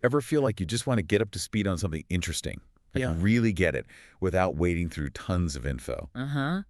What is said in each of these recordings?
Ever feel like you just want to get up to speed on something interesting? Like Yeah. really get it without wading through tons of info? Uh-huh.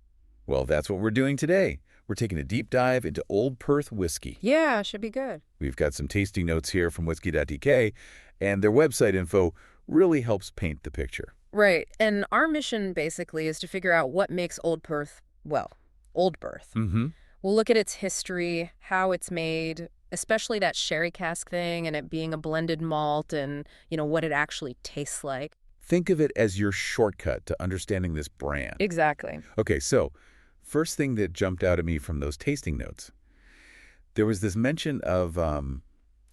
Well, that's what we're doing today. We're taking a deep dive into Old Perth whiskey. Yeah, should be good. We've got some tasting notes here from Whisky.dk, and their website info really helps paint the picture. Right. And our mission basically is to figure out what makes Old Perth, well, Old Perth. Mm-hmm. We'll look at its history, how it's made, especially that sherry cask thing and it being a blended malt and, what it actually tastes like. Think of it as your shortcut to understanding this brand. Exactly. Okay, so first thing that jumped out at me from those tasting notes, there was this mention of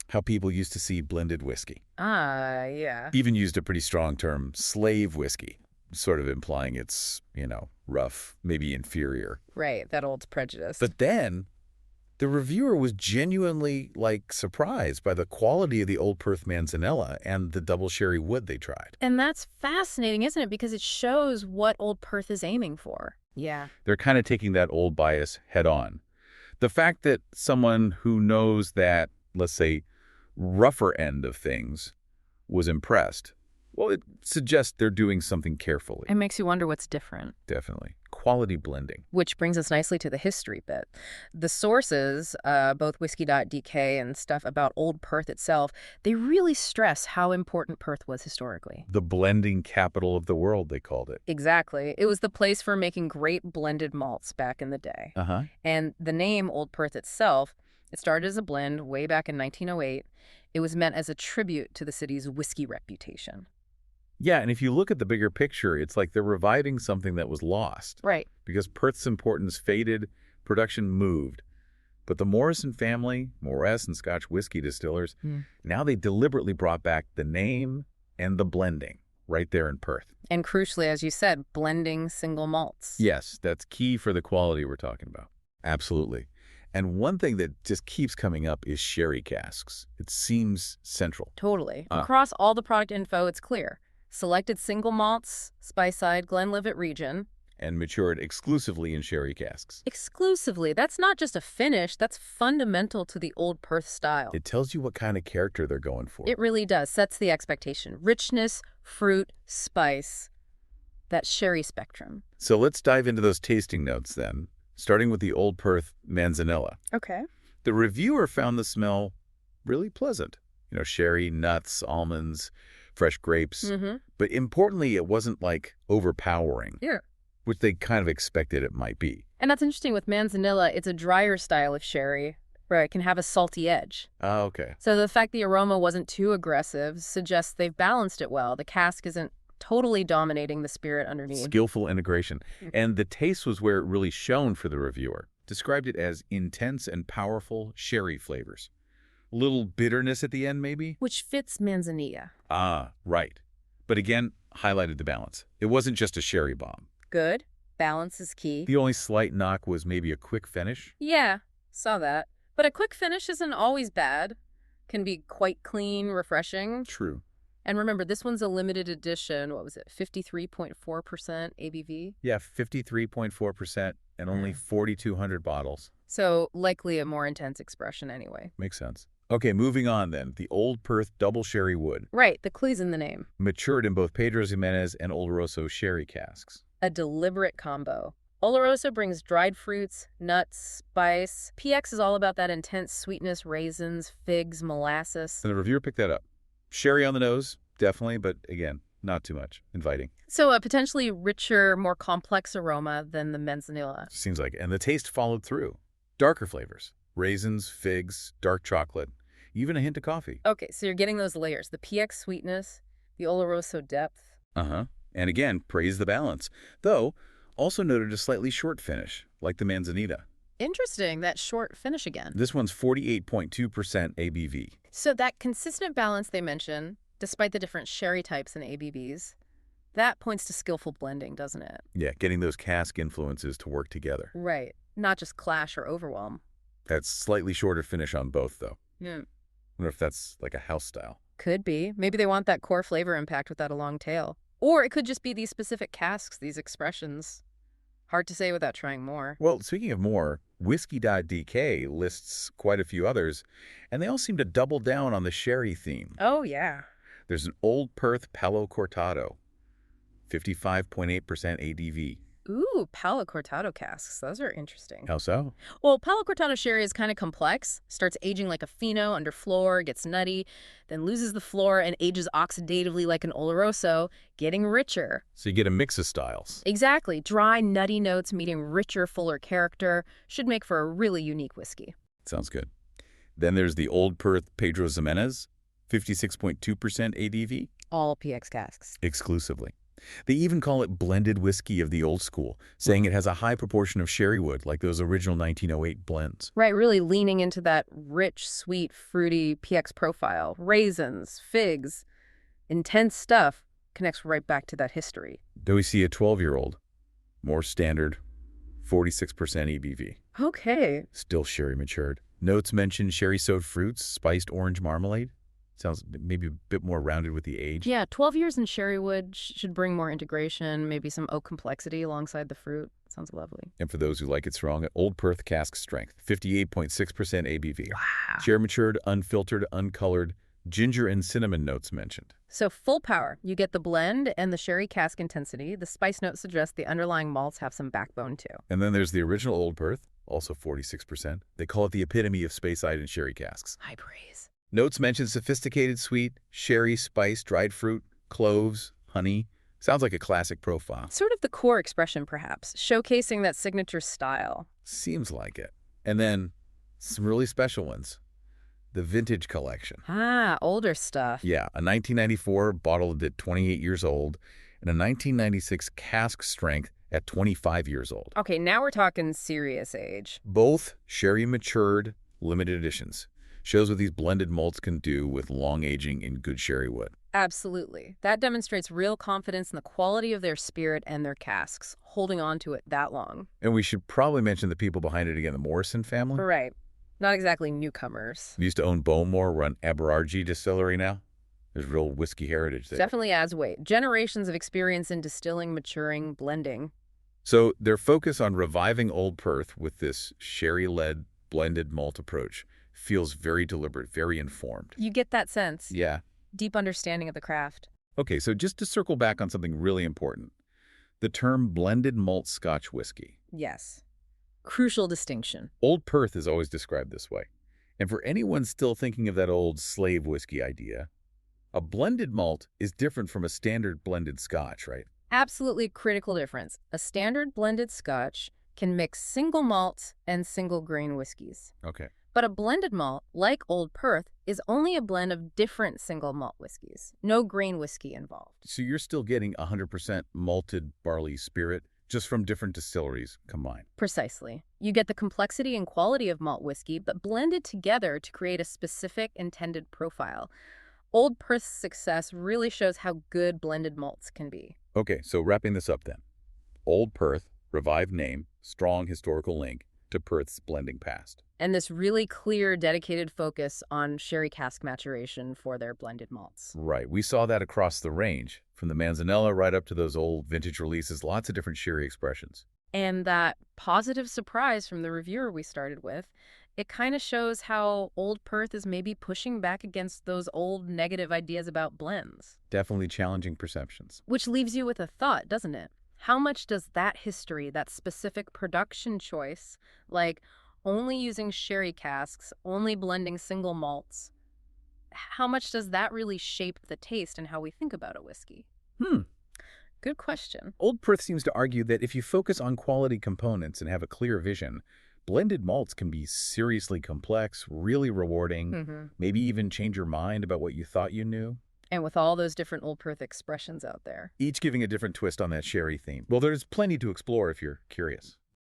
how people used to see blended whiskey. Ah, yeah. Even used a pretty strong term, slave whiskey, sort of implying it's, rough, maybe inferior. Right, that old prejudice. But then the reviewer was genuinely, surprised by the quality of the Old Perth Manzanilla and the double sherry wood they tried. And that's fascinating, isn't it? Because it shows what Old Perth is aiming for. Yeah. They're kind of taking that old bias head on. The fact that someone who knows that, let's say, rougher end of things was impressed, well, it suggests they're doing something carefully. It makes you wonder what's different. Definitely. Quality blending. Which brings us nicely to the history bit. The sources, both Whisky.dk and stuff about Old Perth itself, they really stress how important Perth was historically. The blending capital of the world, they called it. Exactly. It was the place for making great blended malts back in the day. Uh-huh. And the name Old Perth itself, it started as a blend way back in 1908. It was meant as a tribute to the city's whiskey reputation. Yeah, and if you look at the bigger picture, it's like they're reviving something that was lost. Right. Because Perth's importance faded, production moved. But the Morrison family, Morris and Scotch whiskey distillers, now they deliberately brought back the name and the blending right there in Perth. And crucially, as you said, blending single malts. Yes, that's key for the quality we're talking about. Absolutely. And one thing that just keeps coming up is sherry casks. It seems central. Totally. Across all the product info, it's clear. Selected single malts, Speyside, Glenlivet region. And matured exclusively in sherry casks. Exclusively. That's not just a finish. That's fundamental to the Old Perth style. It tells you what kind of character they're going for. It really does. Sets the expectation. Richness, fruit, spice. That sherry spectrum. So let's dive into those tasting notes then, starting with the Old Perth Manzanilla. Okay. The reviewer found the smell really pleasant. Sherry, nuts, almonds, fresh grapes. But importantly, it wasn't overpowering. Yeah. Which they kind of expected it might be. And that's interesting with Manzanilla. It's a drier style of sherry where it can have a salty edge. Oh, okay. So the fact the aroma wasn't too aggressive suggests they've balanced it well. The cask isn't totally dominating the spirit underneath. Skillful integration. And the taste was where it really shone for the reviewer. Described it as intense and powerful sherry flavors. A little bitterness at the end, maybe? Which fits Manzanilla. Ah, right. But again, highlighted the balance. It wasn't just a sherry bomb. Good. Balance is key. The only slight knock was maybe a quick finish. Yeah, saw that. But a quick finish isn't always bad. Can be quite clean, refreshing. True. And remember, this one's a limited edition. What was it? 53.4% ABV? Yeah, 53.4% and only 4,200 bottles. So likely a more intense expression anyway. Makes sense. Okay, moving on then. The Old Perth Double Sherry Wood. Right, the clue's in the name. Matured in both Pedro Ximénez and Oloroso sherry casks. A deliberate combo. Oloroso brings dried fruits, nuts, spice. PX is all about that intense sweetness, raisins, figs, molasses. And the reviewer picked that up. Sherry on the nose, definitely, but again, not too much. Inviting. So a potentially richer, more complex aroma than the Manzanilla. Seems like it. And the taste followed through. Darker flavors. Raisins, figs, dark chocolate, even a hint of coffee. Okay, so you're getting those layers. The PX sweetness, the Oloroso depth. Uh-huh. And again, praise the balance. Though, also noted a slightly short finish, like the Manzanita. Interesting, that short finish again. This one's 48.2% ABV. So that consistent balance they mention, despite the different sherry types and ABVs, that points to skillful blending, doesn't it? Yeah, getting those cask influences to work together. Right. Not just clash or overwhelm. That's slightly shorter finish on both, though. Yeah. I wonder if that's like a house style. Could be. Maybe they want that core flavor impact without a long tail. Or it could just be these specific casks, these expressions. Hard to say without trying more. Well, speaking of more, Whisky.dk lists quite a few others, and they all seem to double down on the sherry theme. Oh, yeah. There's an Old Perth Palo Cortado, 55.8% ADV. Ooh, Palo Cortado casks. Those are interesting. How so? Well, Palo Cortado sherry is kind of complex. Starts aging like a Fino under floor, gets nutty, then loses the floor and ages oxidatively like an Oloroso, getting richer. So you get a mix of styles. Exactly. Dry, nutty notes meeting richer, fuller character should make for a really unique whiskey. Sounds good. Then there's the Old Perth Pedro Ximenez, 56.2% ADV. All PX casks. Exclusively. They even call it blended whiskey of the old school, saying it has a high proportion of sherry wood, like those original 1908 blends. Right, really leaning into that rich, sweet, fruity PX profile. Raisins, figs, intense stuff connects right back to that history. Though we see a 12-year-old, more standard, 46% ABV. Okay. Still sherry matured. Notes mention sherry-soaked fruits, spiced orange marmalade. Sounds maybe a bit more rounded with the age. Yeah, 12 years in sherrywood should bring more integration, maybe some oak complexity alongside the fruit. Sounds lovely. And for those who like it strong, Old Perth cask strength, 58.6% ABV. Wow. Sherry matured, unfiltered, uncolored, ginger and cinnamon notes mentioned. So full power. You get the blend and the sherry cask intensity. The spice notes suggest the underlying malts have some backbone too. And then there's the original Old Perth, also 46%. They call it the epitome of Speyside and sherry casks. High praise. Notes mention sophisticated sweet, sherry, spice, dried fruit, cloves, honey. Sounds like a classic profile. Sort of the core expression, perhaps, showcasing that signature style. Seems like it. And then some really special ones. The vintage collection. Ah, older stuff. Yeah, a 1994 bottled at 28 years old and a 1996 cask strength at 25 years old. Okay, now we're talking serious age. Both sherry matured limited editions. Shows what these blended malts can do with long aging in good sherry wood. Absolutely. That demonstrates real confidence in the quality of their spirit and their casks, holding on to it that long. And we should probably mention the people behind it again, the Morrison family. Right. Not exactly newcomers. We used to own Bowmore, run Aberargie Distillery now. There's real whiskey heritage there. Definitely adds weight. Generations of experience in distilling, maturing, blending. So their focus on reviving Old Perth with this sherry-led blended malt approach feels very deliberate, very informed. You get that sense. Yeah. Deep understanding of the craft. Okay, so just to circle back on something really important. The term blended malt Scotch whiskey. Yes. Crucial distinction. Old Perth is always described this way. And for anyone still thinking of that old slave whiskey idea, a blended malt is different from a standard blended Scotch, right? Absolutely critical difference. A standard blended Scotch can mix single malt and single grain whiskeys. Okay. But a blended malt, like Old Perth, is only a blend of different single malt whiskeys. No grain whiskey involved. So you're still getting 100% malted barley spirit just from different distilleries combined. Precisely. You get the complexity and quality of malt whiskey, but blended together to create a specific intended profile. Old Perth's success really shows how good blended malts can be. Okay, so wrapping this up then. Old Perth, revived name, strong historical link to Perth's blending past. And this really clear, dedicated focus on sherry cask maturation for their blended malts. Right. We saw that across the range, from the Manzanella right up to those old vintage releases, lots of different sherry expressions. And that positive surprise from the reviewer we started with, it kind of shows how Old Perth is maybe pushing back against those old negative ideas about blends. Definitely challenging perceptions. Which leaves you with a thought, doesn't it? How much does that history, that specific production choice, like only using sherry casks, only blending single malts, how much does that really shape the taste and how we think about a whiskey? Good question. Old Perth seems to argue that if you focus on quality components and have a clear vision, blended malts can be seriously complex, really rewarding, maybe even change your mind about what you thought you knew. And with all those different Old Perth expressions out there. Each giving a different twist on that sherry theme. Well, there's plenty to explore if you're curious.